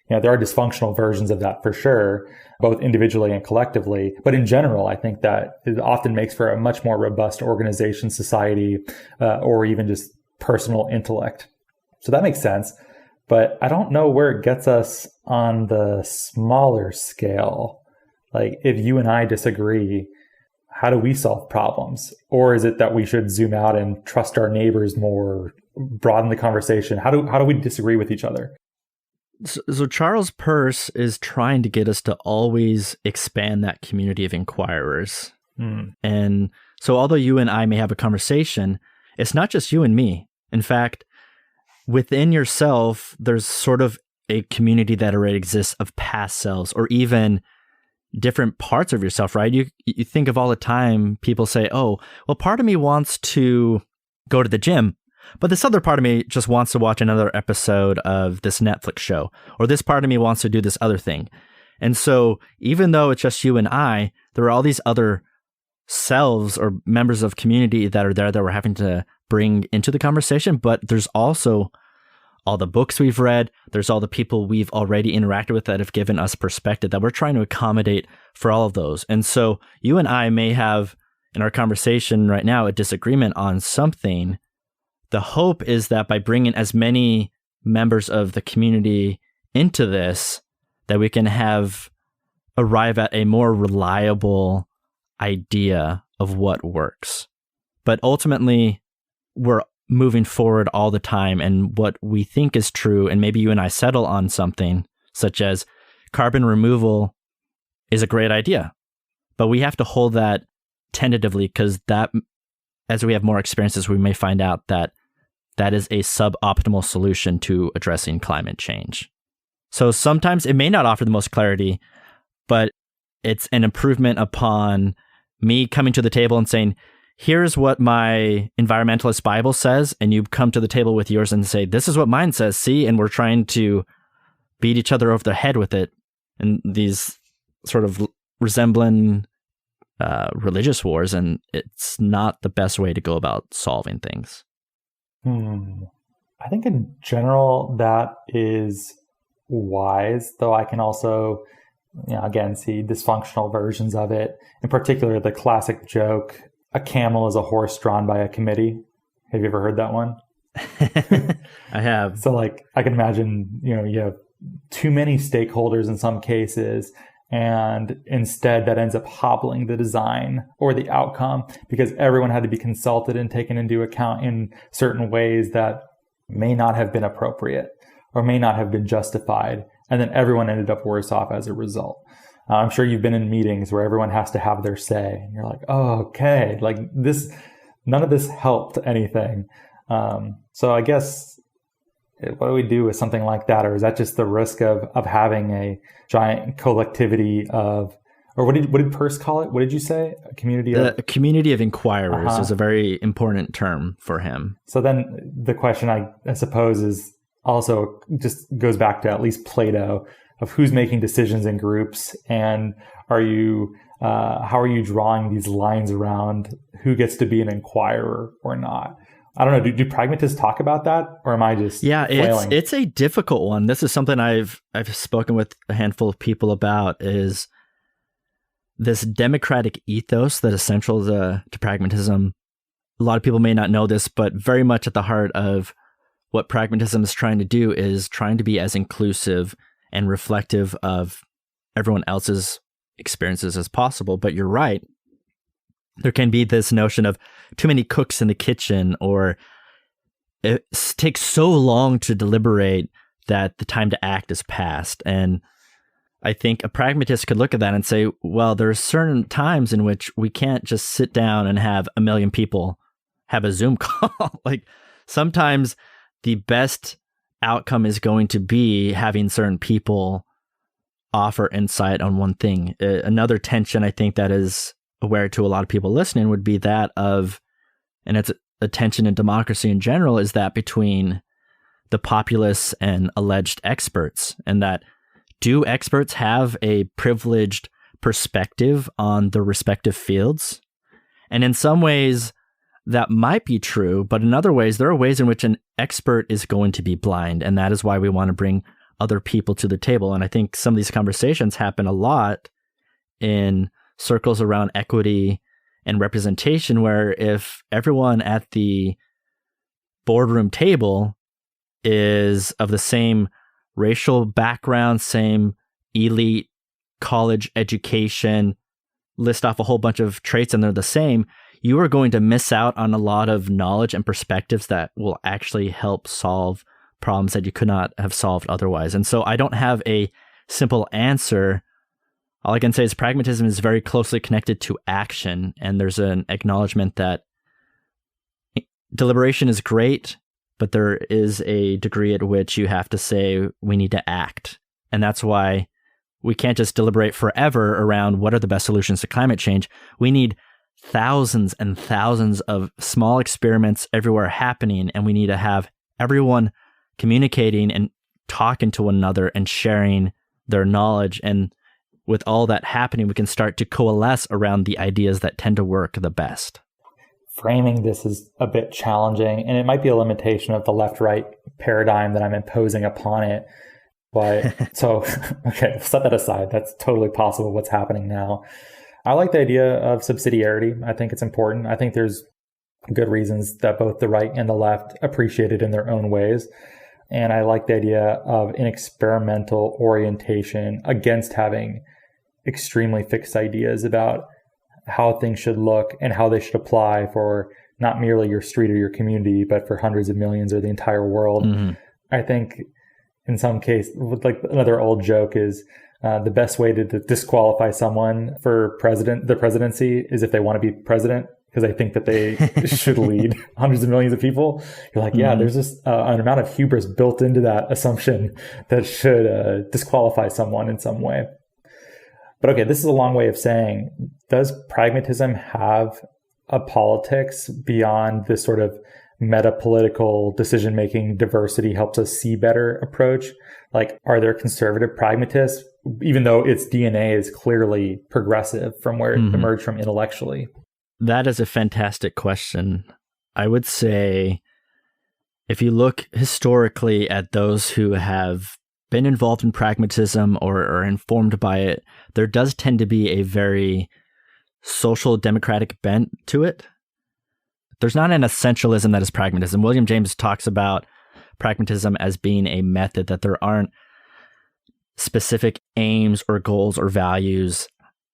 there are dysfunctional versions of that for sure, both individually and collectively. But in general, I think that it often makes for a much more robust organization, society, or even just personal intellect. So that makes sense. But I don't know where it gets us on the smaller scale. Like, if you and I disagree, how do we solve problems? Or is it that we should zoom out and trust our neighbors more, broaden the conversation? How do we disagree with each other? So Charles Peirce is trying to get us to always expand that community of inquirers. And so although you and I may have a conversation, it's not just you and me. In fact, within yourself, there's sort of a community that already exists of past selves, or even different parts of yourself, right? You think of all the time, people say, oh, well, part of me wants to go to the gym, but this other part of me just wants to watch another episode of this Netflix show, or this part of me wants to do this other thing. And so even though it's just you and I, there are all these other selves or members of community that are there that we're having to bring into the conversation. But there's also all the books we've read. There's all the people we've already interacted with that have given us perspective that we're trying to accommodate for all of those. And so you and I may have in our conversation right now a disagreement on something. The hope is that by bringing as many members of the community into this, that we can arrive at a more reliable idea of what works. But ultimately, we're moving forward all the time, and what we think is true, and maybe you and I settle on something such as carbon removal is a great idea, but we have to hold that tentatively, because that, as we have more experiences, we may find out that that is a suboptimal solution to addressing climate change. So sometimes it may not offer the most clarity, but it's an improvement upon me coming to the table and saying, here's what my environmentalist Bible says, and you come to the table with yours and say, this is what mine says, see? And we're trying to beat each other over the head with it, and these sort of resembling religious wars, and it's not the best way to go about solving things. I think in general that is wise, though I can also, again, see dysfunctional versions of it. In particular, the classic joke, a camel is a horse drawn by a committee. Have you ever heard that one? I have. So I can imagine, you have too many stakeholders in some cases, and instead that ends up hobbling the design or the outcome, because everyone had to be consulted and taken into account in certain ways that may not have been appropriate. or may not have been justified. And then everyone ended up worse off as a result. I'm sure you've been in meetings where everyone has to have their say. And you're like, oh, okay, like this, none of this helped anything. So I guess, what do we do with something like that? Or is that just the risk of having a giant collectivity of, or what did Peirce call it? What did you say? A community of... A community of inquirers is a very important term for him. So then the question, I suppose, is also just goes back to at least Plato, of who's making decisions in groups, and how are you drawing these lines around who gets to be an inquirer or not? I don't know. Do pragmatists talk about that, or am I just flailing? It's a difficult one. This is something I've spoken with a handful of people about, is this democratic ethos that is central to pragmatism. A lot of people may not know this, but very much at the heart of what pragmatism is trying to do is trying to be as inclusive and reflective of everyone else's experiences as possible. But you're right. There can be this notion of too many cooks in the kitchen, or it takes so long to deliberate that the time to act is past. And I think a pragmatist could look at that and say, well, there are certain times in which we can't just sit down and have 1 million people have a Zoom call. Like, sometimes the best outcome is going to be having certain people offer insight on one thing. Another tension I think that is aware to a lot of people listening would be that of, and it's a tension in democracy in general, is that between the populace and alleged experts, and that do experts have a privileged perspective on the respective fields? And in some ways that might be true, but in other ways, there are ways in which an expert is going to be blind. And that is why we want to bring other people to the table. And I think some of these conversations happen a lot in circles around equity and representation, where if everyone at the boardroom table is of the same racial background, same elite college education, list off a whole bunch of traits and they're the same, you are going to miss out on a lot of knowledge and perspectives that will actually help solve problems that you could not have solved otherwise. And so I don't have a simple answer. All I can say is pragmatism is very closely connected to action, and there's an acknowledgement that deliberation is great, but there is a degree at which you have to say we need to act. And that's why we can't just deliberate forever around what are the best solutions to climate change. We need thousands and thousands of small experiments everywhere happening, and we need to have everyone communicating and talking to one another and sharing their knowledge. And with all that happening, we can start to coalesce around the ideas that tend to work the best. Framing this is a bit challenging, and it might be a limitation of the left-right paradigm that I'm imposing upon it. But so, okay, set that aside. That's totally possible what's happening now. I like the idea of subsidiarity. I think it's important. I think there's good reasons that both the right and the left appreciate it in their own ways. And I like the idea of an experimental orientation against having extremely fixed ideas about how things should look and how they should apply for not merely your street or your community, but for hundreds of millions or the entire world. Mm-hmm. I think in some case, like another old joke is the best way to disqualify someone for the presidency is if they want to be president, because I think that they should lead hundreds of millions of people. You're like, yeah, there's just an amount of hubris built into that assumption that should disqualify someone in some way. But okay, this is a long way of saying, does pragmatism have a politics beyond this sort of meta-political decision-making diversity helps us see better approach? Like, are there conservative pragmatists, even though its DNA is clearly progressive from where it emerged from intellectually? That is a fantastic question. I would say if you look historically at those who have been involved in pragmatism or are informed by it, there does tend to be a very social democratic bent to it. There's not an essentialism that is pragmatism. William James talks about pragmatism as being a method, that there aren't specific aims or goals or values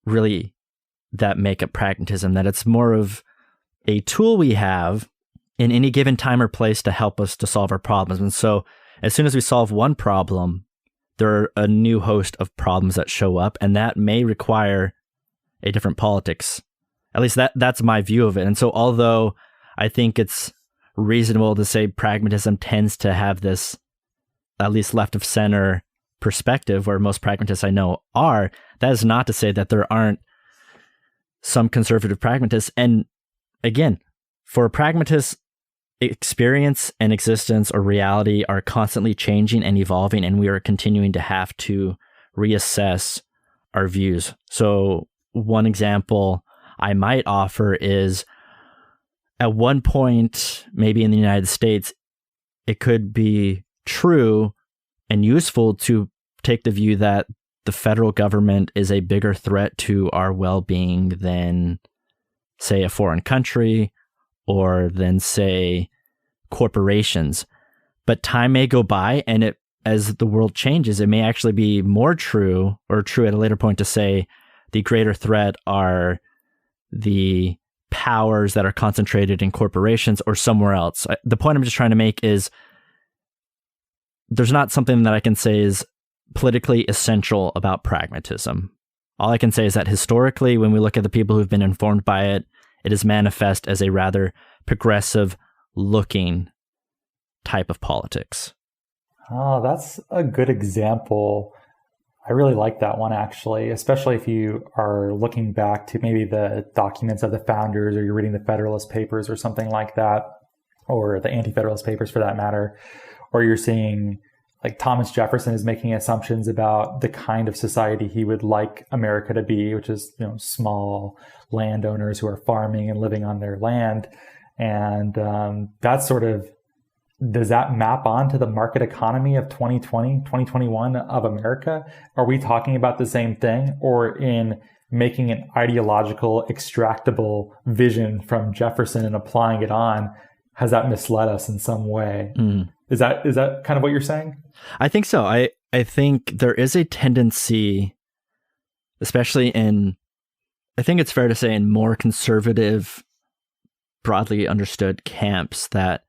really that make up pragmatism, that it's more of a tool we have in any given time or place to help us to solve our problems. And so as soon as we solve one problem, there are a new host of problems that show up, and that may require a different politics. At least that's my view of it. And so although I think it's reasonable to say pragmatism tends to have this at least left of center perspective where most pragmatists I know are, that is not to say that there aren't some conservative pragmatists. And again, for pragmatists, experience and existence or reality are constantly changing and evolving, and we are continuing to have to reassess our views. So one example I might offer is at one point, maybe in the United States, it could be true and useful to take the view that the federal government is a bigger threat to our well-being than, say, a foreign country or than, say, corporations. But time may go by, and as the world changes, it may actually be more true or true at a later point to say the greater threat are the powers that are concentrated in corporations or somewhere else. The point I'm just trying to make is there's not something that I can say is politically essential about pragmatism. All I can say is that historically, when we look at the people who've been informed by it, it is manifest as a rather progressive looking type of politics. Oh, that's a good example. I really like that one, actually, especially if you are looking back to maybe the documents of the founders, or you're reading the Federalist Papers or something like that, or the Anti-Federalist Papers for that matter, or you're seeing like Thomas Jefferson is making assumptions about the kind of society he would like America to be, which is, small landowners who are farming and living on their land. And that's sort of, does that map onto the market economy of 2020, 2021 of America? Are we talking about the same thing? Or in making an ideological, extractable vision from Jefferson and applying it on, has that misled us in some way? Is that kind of what you're saying? I think so. I think there is a tendency, especially I think it's fair to say in more conservative, broadly understood camps, that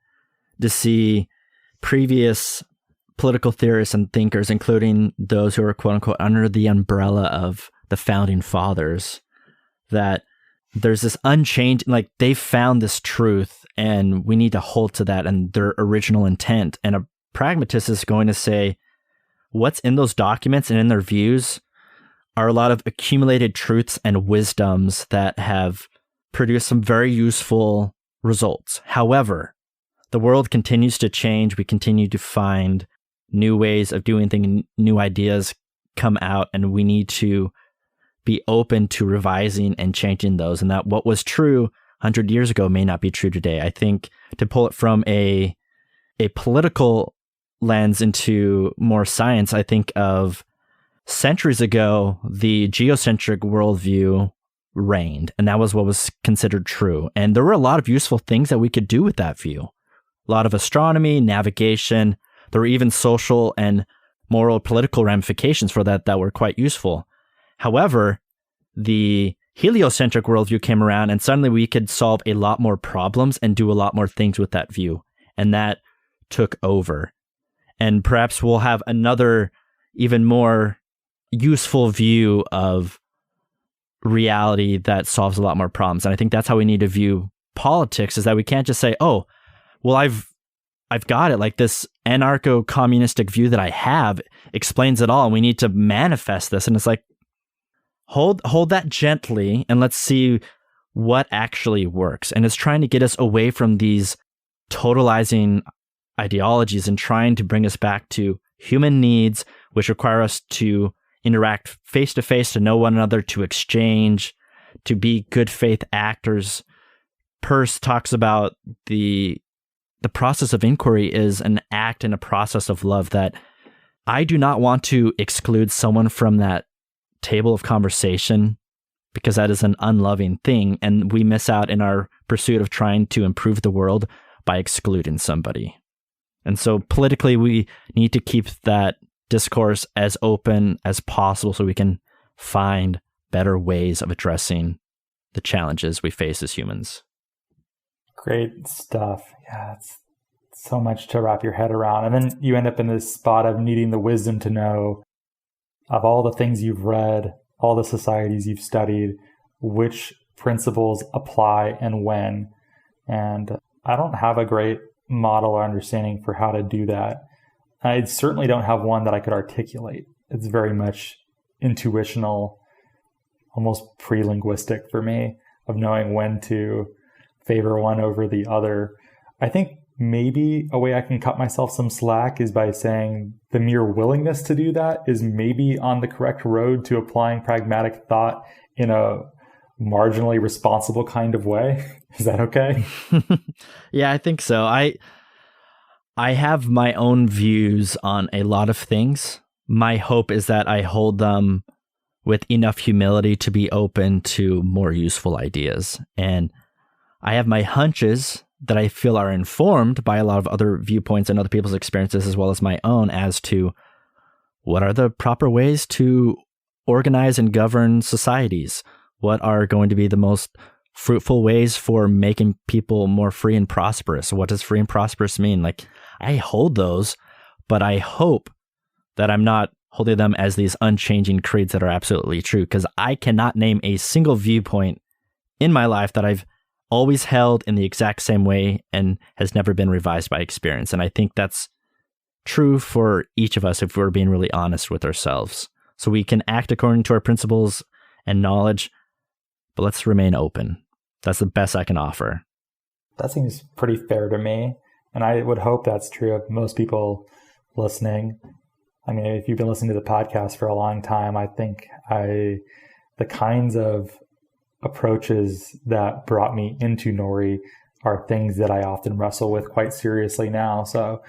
to see previous political theorists and thinkers, including those who are quote unquote under the umbrella of the founding fathers, that there's this unchanged, like they found this truth and we need to hold to that and their original intent. And a pragmatist is going to say what's in those documents and in their views are a lot of accumulated truths and wisdoms that have produced some very useful results. However, the world continues to change. We continue to find new ways of doing things, new ideas come out, and we need to be open to revising and changing those. And that what was true 100 years ago may not be true today. I think to pull it from a political lens into more science, I think of centuries ago, the geocentric worldview reigned, and that was what was considered true. And there were a lot of useful things that we could do with that view. A lot of astronomy, navigation. There were even social and moral political ramifications for that were quite useful. However, the heliocentric worldview came around, and suddenly we could solve a lot more problems and do a lot more things with that view. And that took over. And perhaps we'll have another even more useful view of reality that solves a lot more problems. And I think that's how we need to view politics, is that we can't just say, oh, well, I've got it. Like this anarcho-communistic view that I have explains it all, and we need to manifest this. And it's like, hold that gently, and let's see what actually works. And it's trying to get us away from these totalizing ideologies and trying to bring us back to human needs, which require us to interact face to face, to know one another, to exchange, to be good faith actors. Peirce talks about the process of inquiry is an act and a process of love, that I do not want to exclude someone from that table of conversation, because that is an unloving thing, and we miss out in our pursuit of trying to improve the world by excluding somebody. And so politically, we need to keep that discourse as open as possible so we can find better ways of addressing the challenges we face as humans. Great stuff. Yeah, so much to wrap your head around. And then you end up in this spot of needing the wisdom to know, of all the things you've read, all the societies you've studied, which principles apply and when. And I don't have a great model or understanding for how to do that. I certainly don't have one that I could articulate. It's very much intuitional, almost pre-linguistic for me, of knowing when to favor one over the other. I think maybe a way I can cut myself some slack is by saying the mere willingness to do that is maybe on the correct road to applying pragmatic thought in a marginally responsible kind of way. Is that okay? Yeah, I think so. I have my own views on a lot of things. My hope is that I hold them with enough humility to be open to more useful ideas. And I have my hunches that I feel are informed by a lot of other viewpoints and other people's experiences, as well as my own, as to what are the proper ways to organize and govern societies. What are going to be the most fruitful ways for making people more free and prosperous? What does free and prosperous mean? Like, I hold those, but I hope that I'm not holding them as these unchanging creeds that are absolutely true, because I cannot name a single viewpoint in my life that I've always held in the exact same way and has never been revised by experience. And I think that's true for each of us if we're being really honest with ourselves. So we can act according to our principles and knowledge, but let's remain open. That's the best I can offer. That seems pretty fair to me. And I would hope that's true of most people listening. I mean, if you've been listening to the podcast for a long time, I think the kinds of approaches that brought me into Nori are things that I often wrestle with quite seriously now. So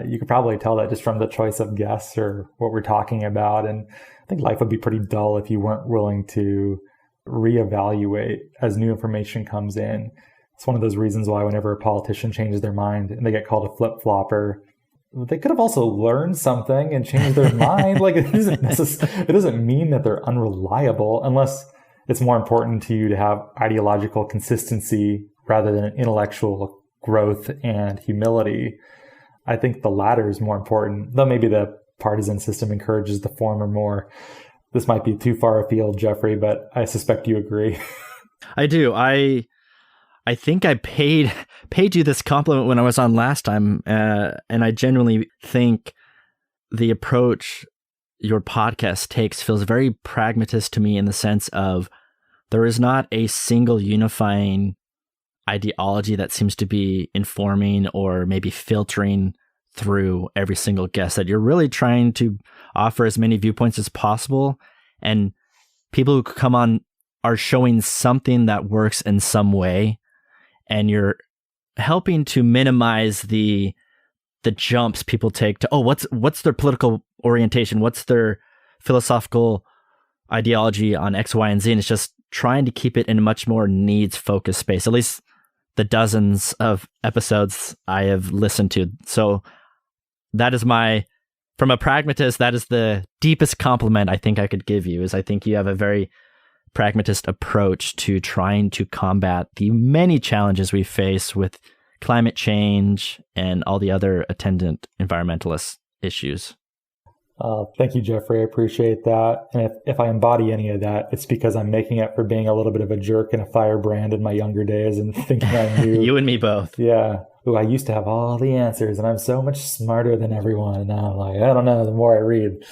you could probably tell that just from the choice of guests or what we're talking about. And I think life would be pretty dull if you weren't willing to reevaluate as new information comes in. It's one of those reasons why whenever a politician changes their mind and they get called a flip-flopper, they could have also learned something and changed their mind. Like, it doesn't mean that they're unreliable, unless it's more important to you to have ideological consistency rather than intellectual growth and humility. I think the latter is more important, though maybe the partisan system encourages the former more. This might be too far afield, Jeffrey, but I suspect you agree. I do. I think I paid you this compliment when I was on last time, and I genuinely think the approach your podcast takes feels very pragmatist to me, in the sense of there is not a single unifying ideology that seems to be informing or maybe filtering through every single guest, that you're really trying to offer as many viewpoints as possible, and people who come on are showing something that works in some way, and you're helping to minimize the jumps people take to, what's their political orientation, what's their philosophical ideology on X, Y, and Z, and it's just trying to keep it in a much more needs-focused space, at least the dozens of episodes I have listened to. So that is from a pragmatist, that is the deepest compliment I think I could give you, is I think you have a very pragmatist approach to trying to combat the many challenges we face with climate change and all the other attendant environmentalist issues. Thank you, Jeffrey. I appreciate that. And if I embody any of that, it's because I'm making up for being a little bit of a jerk and a firebrand in my younger days and thinking I knew. You and me both. Yeah. Ooh, I used to have all the answers and I'm so much smarter than everyone. And now I'm like, I don't know, the more I read.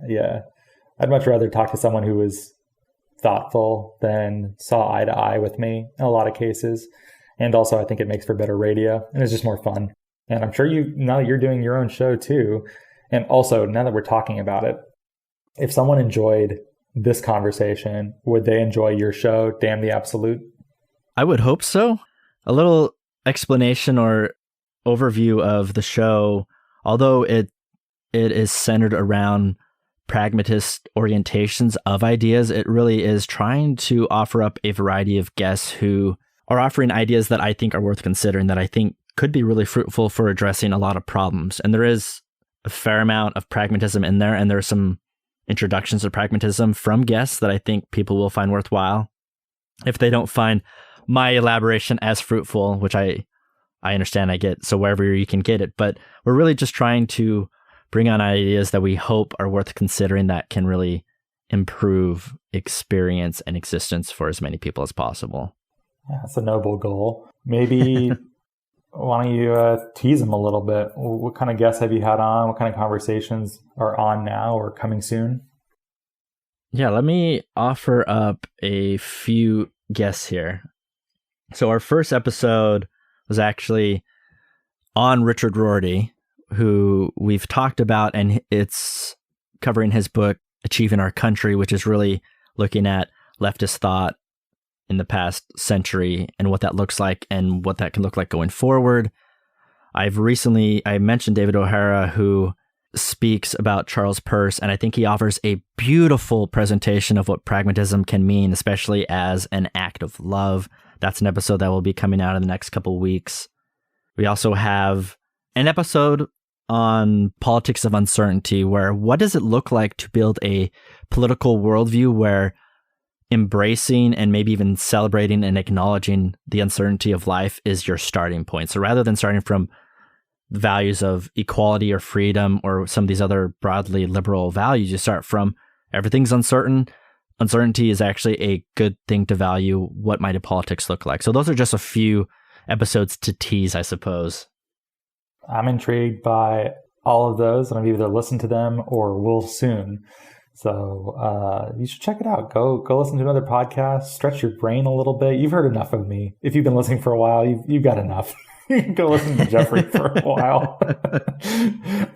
Yeah. I'd much rather talk to someone who was thoughtful than saw eye to eye with me in a lot of cases. And also, I think it makes for better radio and it's just more fun. And I'm sure now that you're doing your own show too. And also, now that we're talking about it, if someone enjoyed this conversation, would they enjoy your show, Damn the Absolute? I would hope so. A little explanation or overview of the show, although it is centered around pragmatist orientations of ideas, it really is trying to offer up a variety of guests who are offering ideas that I think are worth considering, that I think could be really fruitful for addressing a lot of problems. And there is a fair amount of pragmatism in there, and there are some introductions to pragmatism from guests that I think people will find worthwhile. If they don't find my elaboration as fruitful, which I I understand, I get, so wherever you can get it. But we're really just trying to bring on ideas that we hope are worth considering that can really improve experience and existence for as many people as possible. Yeah, that's a noble goal. Maybe why don't you tease them a little bit? What kind of guests have you had on? What kind of conversations are on now or coming soon? Yeah, let me offer up a few guests here. So our first episode was actually on Richard Rorty, who we've talked about, and it's covering his book, Achieving Our Country, which is really looking at leftist thought in the past century and what that looks like and what that can look like going forward. I mentioned David O'Hara, who speaks about Charles Peirce, and I think he offers a beautiful presentation of what pragmatism can mean, especially as an act of love. That's an episode that will be coming out in the next couple weeks. We also have an episode on politics of uncertainty, where what does it look like to build a political worldview where embracing and maybe even celebrating and acknowledging the uncertainty of life is your starting point. So rather than starting from values of equality or freedom or some of these other broadly liberal values, you start from everything's uncertain. Uncertainty is actually a good thing to value. What might a politics look like? So those are just a few episodes to tease, I suppose. I'm intrigued by all of those, and I've either listened to them or will soon. So you should check it out. Go listen to another podcast, stretch your brain a little bit. You've heard enough of me. If you've been listening for a while, you've got enough. Go listen to Jeffrey for a while.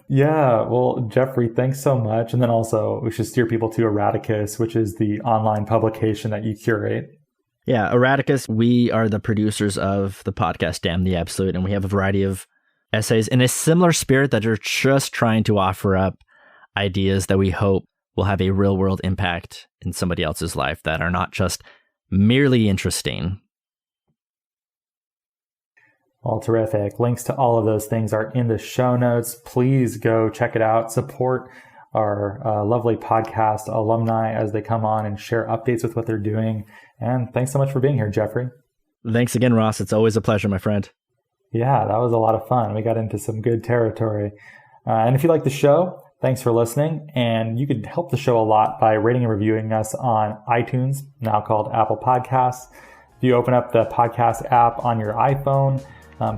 Yeah, well, Jeffrey, thanks so much. And then also, we should steer people to Erraticus, which is the online publication that you curate. Yeah, Erraticus, we are the producers of the podcast Damn the Absolute, and we have a variety of essays in a similar spirit that are just trying to offer up ideas that we hope will have a real-world impact in somebody else's life, that are not just merely interesting. Well, terrific. Links to all of those things are in the show notes. Please go check it out. Support our lovely podcast alumni as they come on and share updates with what they're doing. And thanks so much for being here, Jeffrey. Thanks again, Ross. It's always a pleasure, my friend. Yeah, that was a lot of fun. We got into some good territory. And if you like the show, thanks for listening. And you could help the show a lot by rating and reviewing us on iTunes, now called Apple Podcasts. If you open up the podcast app on your iPhone,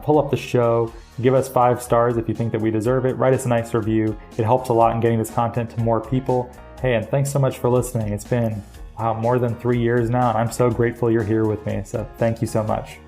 pull up the show, give us 5 stars if you think that we deserve it. Write us a nice review. It helps a lot in getting this content to more people. Hey, and thanks so much for listening. It's been more than 3 years now, and I'm so grateful you're here with me. So thank you so much.